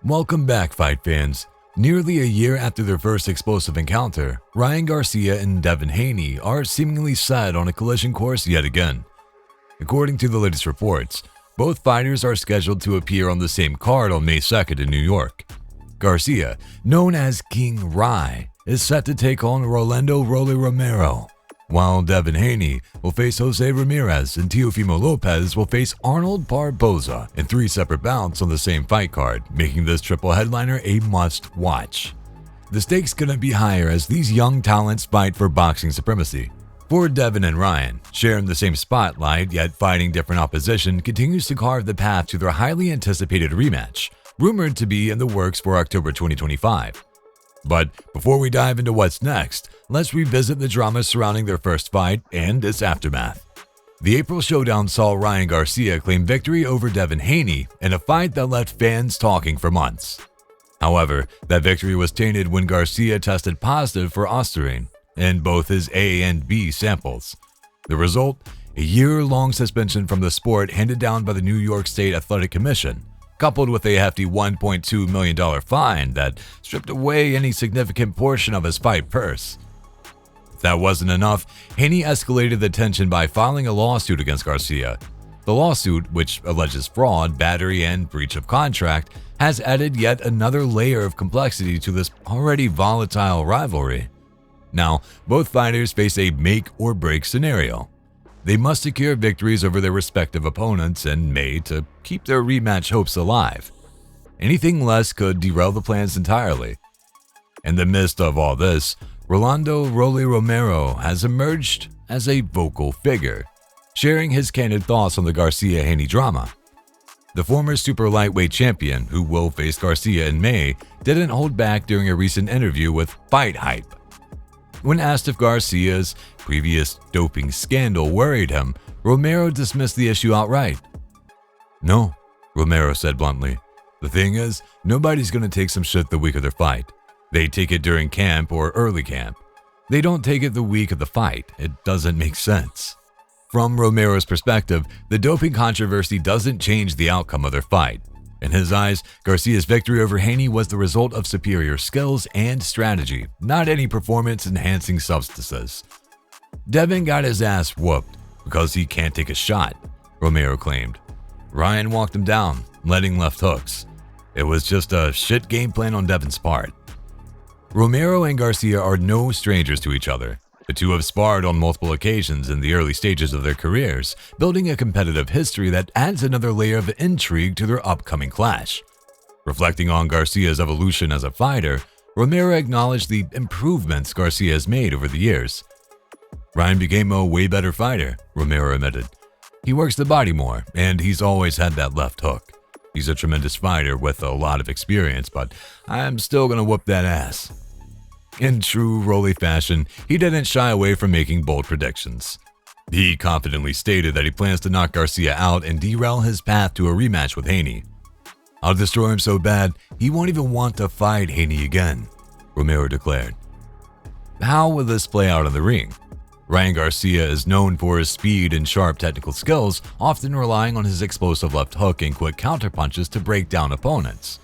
Welcome back, fight fans. Nearly a year after their first explosive encounter, Ryan Garcia and Devin Haney are seemingly set on a collision course yet again. According to the latest reports, both fighters are scheduled to appear on the same card on May 2nd in New York. Garcia, known as King Rye, is set to take on Rolando Romero, while Devin Haney will face Jose Ramirez and Teofimo Lopez will face Arnold Barboza in 3 separate bouts on the same fight card, making this triple headliner a must-watch. The stakes couldn't be higher as these young talents fight for boxing supremacy. For Devin and Ryan, sharing the same spotlight yet fighting different opposition continues to carve the path to their highly anticipated rematch, rumored to be in the works for October 2025. But before we dive into what's next, let's revisit the drama surrounding their first fight and its aftermath. The April showdown saw Ryan Garcia claim victory over Devin Haney in a fight that left fans talking for months. However, that victory was tainted when Garcia tested positive for ostarine in both his A and B samples. The result? A year-long suspension from the sport handed down by the New York State Athletic Commission, coupled with a hefty $1.2 million fine that stripped away any significant portion of his fight purse. If that wasn't enough, Haney escalated the tension by filing a lawsuit against Garcia. The lawsuit, which alleges fraud, battery, and breach of contract, has added yet another layer of complexity to this already volatile rivalry. Now, both fighters face a make-or-break scenario. They must secure victories over their respective opponents in May to keep their rematch hopes alive. Anything less could derail the plans entirely. In the midst of all this, Rolando Romero has emerged as a vocal figure, sharing his candid thoughts on the Garcia-Haney drama. The former super lightweight champion, who will face Garcia in May, didn't hold back during a recent interview with Fight Hype. When asked if Garcia's previous doping scandal worried him, Romero dismissed the issue outright. "No," Romero said bluntly. "The thing is, nobody's going to take some shit the week of their fight. They take it during camp or early camp. They don't take it the week of the fight. It doesn't make sense." From Romero's perspective, the doping controversy doesn't change the outcome of their fight. In his eyes, Garcia's victory over Haney was the result of superior skills and strategy, not any performance-enhancing substances. "Devin got his ass whooped because he can't take a shot," Romero claimed. "Ryan walked him down, letting left hooks. It was just a shit game plan on Devin's part." Romero and Garcia are no strangers to each other. The two have sparred on multiple occasions in the early stages of their careers, building a competitive history that adds another layer of intrigue to their upcoming clash. Reflecting on Garcia's evolution as a fighter, Romero acknowledged the improvements Garcia has made over the years. "Ryan became a way better fighter," Romero admitted. "He works the body more, and he's always had that left hook. He's a tremendous fighter with a lot of experience, but I'm still gonna whoop that ass." In true Rolly fashion, he didn't shy away from making bold predictions. He confidently stated that he plans to knock Garcia out and derail his path to a rematch with Haney. "I'll destroy him so bad, he won't even want to fight Haney again," Romero declared. How will this play out in the ring? Ryan Garcia is known for his speed and sharp technical skills, often relying on his explosive left hook and quick counterpunches to break down opponents.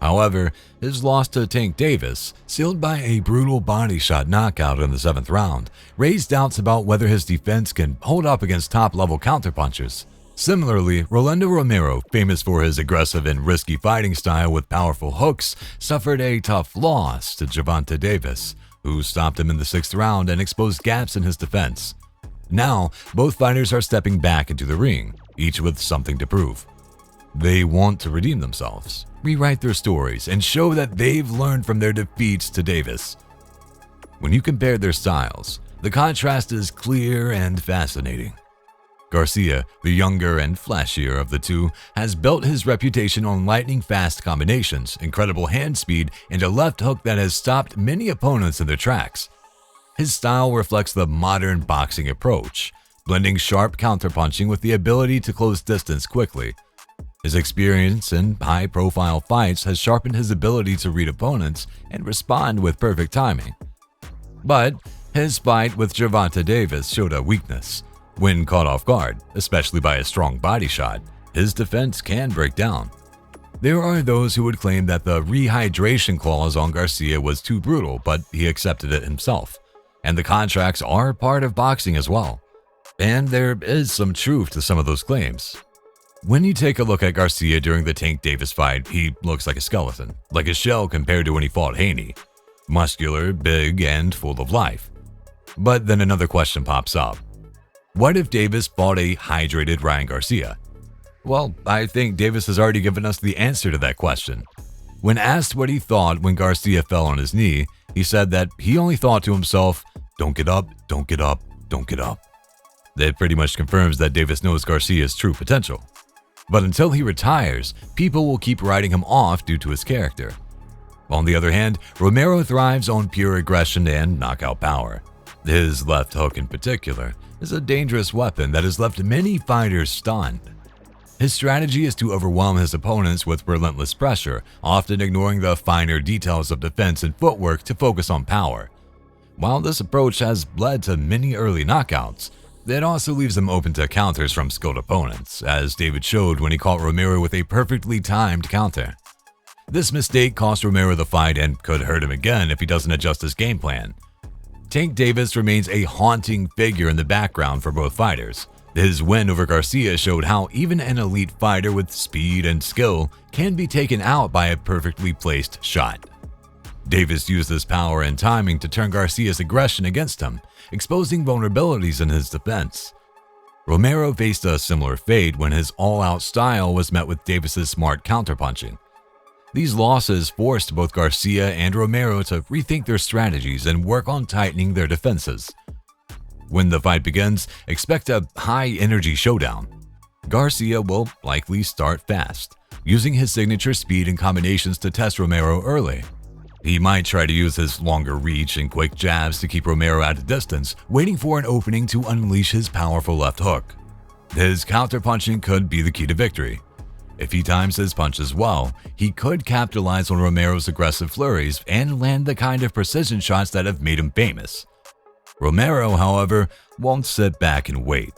However, his loss to Tank Davis, sealed by a brutal body shot knockout in the 7th round, raised doubts about whether his defense can hold up against top-level counterpunchers. Similarly, Rolando Romero, famous for his aggressive and risky fighting style with powerful hooks, suffered a tough loss to Gervonta Davis, who stopped him in the 6th round and exposed gaps in his defense. Now, both fighters are stepping back into the ring, each with something to prove. They want to redeem themselves, rewrite their stories, and show that they've learned from their defeats to Davis. When you compare their styles, the contrast is clear and fascinating. Garcia, the younger and flashier of the two, has built his reputation on lightning-fast combinations, incredible hand speed, and a left hook that has stopped many opponents in their tracks. His style reflects the modern boxing approach, blending sharp counterpunching with the ability to close distance quickly. His experience in high-profile fights has sharpened his ability to read opponents and respond with perfect timing. But his fight with Gervonta Davis showed a weakness. When caught off guard, especially by a strong body shot, his defense can break down. There are those who would claim that the rehydration clause on Garcia was too brutal, but he accepted it himself. And the contracts are part of boxing as well. And there is some truth to some of those claims. When you take a look at Garcia during the Tank Davis fight, he looks like a skeleton, like a shell compared to when he fought Haney. Muscular, big, and full of life. But then another question pops up. What if Davis fought a hydrated Ryan Garcia? Well, I think Davis has already given us the answer to that question. When asked what he thought when Garcia fell on his knee, he said that he only thought to himself, "Don't get up, don't get up, don't get up." That pretty much confirms that Davis knows Garcia's true potential. But until he retires, people will keep writing him off due to his character. On the other hand, Romero thrives on pure aggression and knockout power. His left hook in particular is a dangerous weapon that has left many fighters stunned. His strategy is to overwhelm his opponents with relentless pressure, often ignoring the finer details of defense and footwork to focus on power. While this approach has led to many early knockouts, it also leaves him open to counters from skilled opponents, as David showed when he caught Romero with a perfectly timed counter. This mistake cost Romero the fight and could hurt him again if he doesn't adjust his game plan. Tank Davis remains a haunting figure in the background for both fighters. His win over Garcia showed how even an elite fighter with speed and skill can be taken out by a perfectly placed shot. Davis used this power and timing to turn Garcia's aggression against him, exposing vulnerabilities in his defense. Romero faced a similar fate when his all-out style was met with Davis's smart counterpunching. These losses forced both Garcia and Romero to rethink their strategies and work on tightening their defenses. When the fight begins, expect a high-energy showdown. Garcia will likely start fast, using his signature speed and combinations to test Romero early. He might try to use his longer reach and quick jabs to keep Romero at a distance, waiting for an opening to unleash his powerful left hook. His counterpunching could be the key to victory. If he times his punches well, he could capitalize on Romero's aggressive flurries and land the kind of precision shots that have made him famous. Romero, however, won't sit back and wait.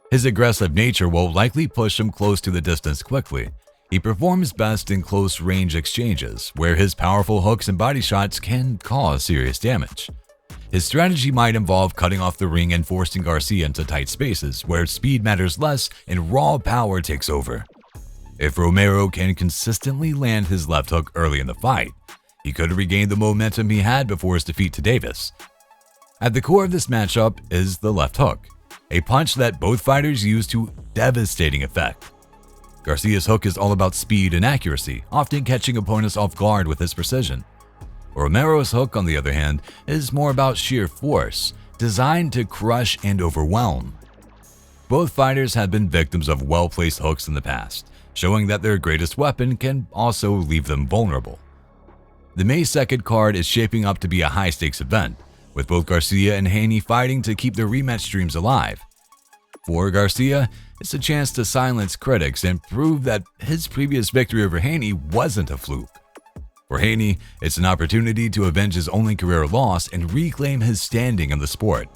His aggressive nature will likely push him close to the distance quickly. He performs best in close-range exchanges, where his powerful hooks and body shots can cause serious damage. His strategy might involve cutting off the ring and forcing Garcia into tight spaces, where speed matters less and raw power takes over. If Romero can consistently land his left hook early in the fight, he could regain the momentum he had before his defeat to Davis. At the core of this matchup is the left hook, a punch that both fighters use to devastating effect. Garcia's hook is all about speed and accuracy, often catching opponents off guard with his precision. Romero's hook, on the other hand, is more about sheer force, designed to crush and overwhelm. Both fighters have been victims of well-placed hooks in the past, showing that their greatest weapon can also leave them vulnerable. The May 2nd card is shaping up to be a high-stakes event, with both Garcia and Haney fighting to keep their rematch dreams alive. For Garcia, it's a chance to silence critics and prove that his previous victory over Haney wasn't a fluke. For Haney, it's an opportunity to avenge his only career loss and reclaim his standing in the sport.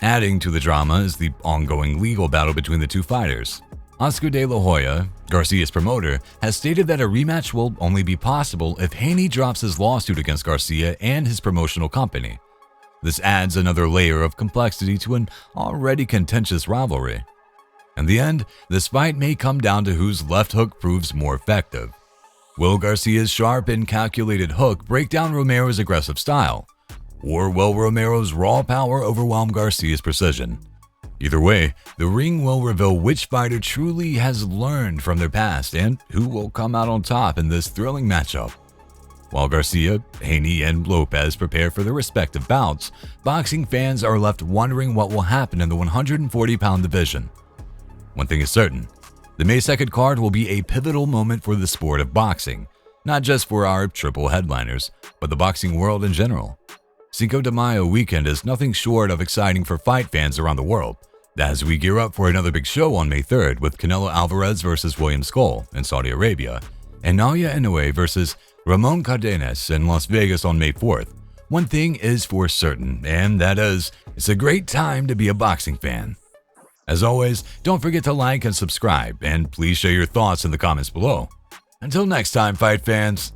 Adding to the drama is the ongoing legal battle between the two fighters. Oscar De La Hoya, Garcia's promoter, has stated that a rematch will only be possible if Haney drops his lawsuit against Garcia and his promotional company. This adds another layer of complexity to an already contentious rivalry. In the end, this fight may come down to whose left hook proves more effective. Will Garcia's sharp and calculated hook break down Romero's aggressive style? Or will Romero's raw power overwhelm Garcia's precision? Either way, the ring will reveal which fighter truly has learned from their past and who will come out on top in this thrilling matchup. While Garcia, Haney, and Lopez prepare for their respective bouts, boxing fans are left wondering what will happen in the 140-pound division. One thing is certain, the May 2nd card will be a pivotal moment for the sport of boxing, not just for our triple headliners, but the boxing world in general. Cinco de Mayo weekend is nothing short of exciting for fight fans around the world, as we gear up for another big show on May 3rd with Canelo Alvarez versus William Skull in Saudi Arabia, and Naoya Inoue versus Ramon Cardenas in Las Vegas on May 4th. One thing is for certain, and that is, it's a great time to be a boxing fan. As always, don't forget to like and subscribe, and please share your thoughts in the comments below. Until next time, fight fans.